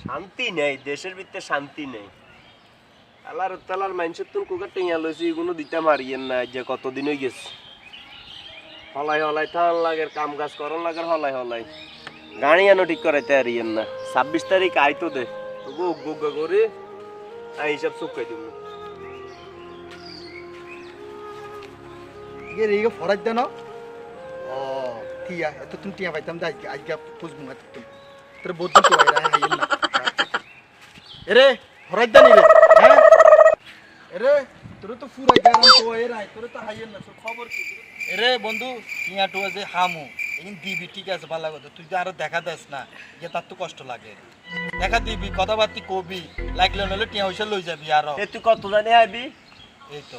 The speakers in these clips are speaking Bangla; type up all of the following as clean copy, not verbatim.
শান্তি নেই, দেশের ভিতরে শান্তি নেই। আল্লাহর তালার মানুষের তো কুকার টেঙা লইছি, এগুলো দিতে মারিয়েন না, যে কতদিন হয়ে গেছে। হলাই হলাই থান লাগে, কাম কাজ করন লাগে, হলাই হলাই গাড়ি আনো ঠিক করাইতে পারিয়েন না। 26 তারিখ আইতো দে গো গো গো করে হিসাব চুকাই দিব। ये रीगा फरज देना ओ थिया तो तुम टिया भाई तुम दाई आज क्या कुछ मुंगा तुम तेरे बहुत तो आ रहा है ये ना अरे फरज देनी रे हैं अरे तेरे तो पूरा गरम तो आ रहा है तेरे तो हाई ना सब खबर की अरे बंधु टिया तो जे हामु लेकिन दीबी ठीक আছে ভালো কথা তুই আর দেখা দাস না যে তার তো কষ্ট লাগে দেখা দিবি কথাবার্তি কবি লাগলে নলে টিয়া হইছে লই যাবি আর এ তুই কত জানি আইবি? এই তো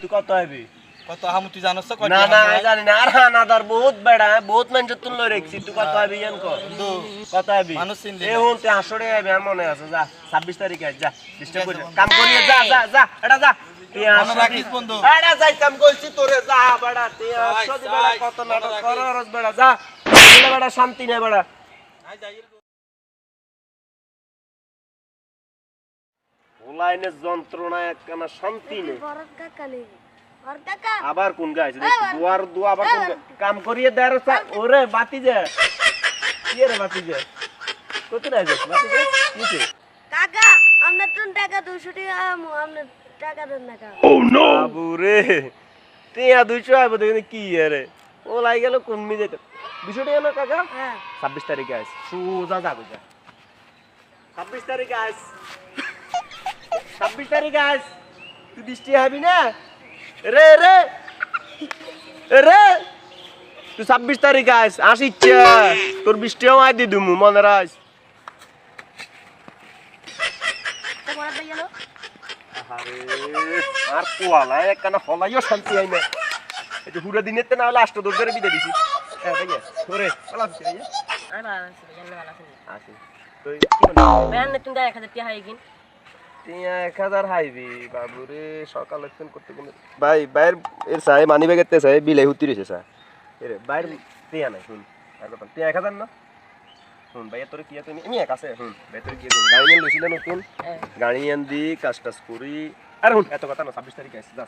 তুই কত আইবি? কত হামু তুই জানোস তো না না জানি না, আর হানাদার বহুত বেড়া, বহুত মানুষ তুই লই রাখছি। তুই কত আইবি জান কর বন্ধু কত আইবি? মানুষ চিনলি এ হুন তুই আসরে আইবি, আমার মনে আছে। যা 26 তারিখে আই, যা ডিস্টার্ব করিস কাম করিয়ে যা যা যা এটা যা তুই মনে রাখিস বন্ধু এটা যাই কাম কইছি তোরে, যা বেড়া তুই আসো দি বেড়া, কত নাটক করস বেড়া, যা বলে বেড়া শান্তি নাই বেড়া। আই যাই ওলাইনের যন্ত্রণা একখানা শান্তি নেই। বরদ কাকা নেই বরদ কাকা আবার কোন গাইছে দুয়ার দুয়া আবার কোন কাম করিয়ে দেয়ার। ওরে বাতি যা কি রে বাতি যা কত রাই যাস বাতি যা নিচে কাকা আমরা তো টাকা 200 টাকা আমু আমরা টাকা দেন না কাকা। ও নো বাবু রে টিয়া 200 আইবো দেখি কি রে ওলাই গেল কোন মি যেতে 200 টাকা না কাকা। হ্যাঁ 26 তারিখে আইস সোজা যা কইছা 26 তারিখে আইস 26 তারিখে আইস তুই বৃষ্টি হবি না রে রে রে তুই 26 তারিখে আইস আসিচ্ছা তোর বৃষ্টিও আই দি দুমু মনে রাখ। তো বরদ ভাই গেল আরে আর কোয়ালা একখানা হলাইও শান্তি আইনে এই যে পুরো দিনেতে না হলে 8 দর ধরে বিদে দিছি। হ্যাঁ ভাইয়া ওরে ভালো আছিস ভাইয়া? আমি ভালো আছি, জানলে ভালো আছি। আছি তুই কি বল বেয়ান না তুমি 1000 টাকা হাই কিন। তুই 1000 হাইবি বাবুরে সকালে ফোন করতে কোন ভাই বাইর এর সাই মানি ব্যাগেতে সাই বিলাই হুতি রইছে স্যার এরে বাইর টিয়া নাই শুন আর কথা তুই 1000 না শুন ভাইয়া তোর কি তুমি আমি এক আছে শুন ভাই তোর কি গাড়ি নিয়ে লইছিল নতুন গাড়ি আন দি কাজ টাজ করি আর শুন এত কথা না 26 তারিখে আসছে যা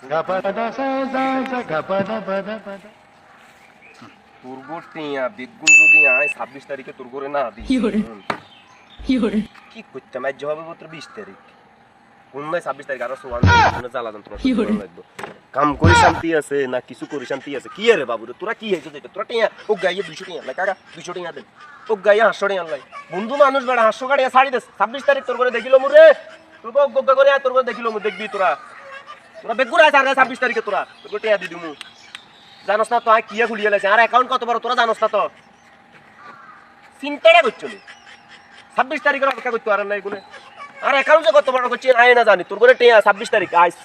তোর গোটিয়া বেগুন যদি আয় 26 তারিখে তোর করে না দি কি করতে মাঝ হবে মাত্র 20 তারিখ কোন নাই 26 তারিখ আর সোয়ান কোন জ্বালা যন্ত্র লাগবে কাম করি শান্তি আছে না কিছু করি শান্তি আছে কি রে বাবু তোরা কি হইছে যেটা তোরা টিয়া ও গাইয়ে 200 টাকা লাই কাকা 200 টাকা দেন ও গাইয়ে 500 টাকা লাই বন্ধু মানুষ বড় 500 গাড়ি ছাড়ি দে 26 তারিখ তোর করে দেখিলো মুরে তোর গগ্গা করে তোর করে দেখিলো মু দেখবি তোরা তোরা বেগুর আয় আর 26 তারিখে তোরা তোর টিয়া দি দিমু জানোস না তো আই কিয়া খুলিয়ে লাইছে আর অ্যাকাউন্ট কত বড় তোরা জানোস না তো চিন্তাটা করছলি 26 তারিখের অপেক্ষা করতে পারেন না এগুলো আর অ্যাকাউন্টে কত বড় করছি আয় না জানি তোর করে টিয়া 26 তারিখ আইস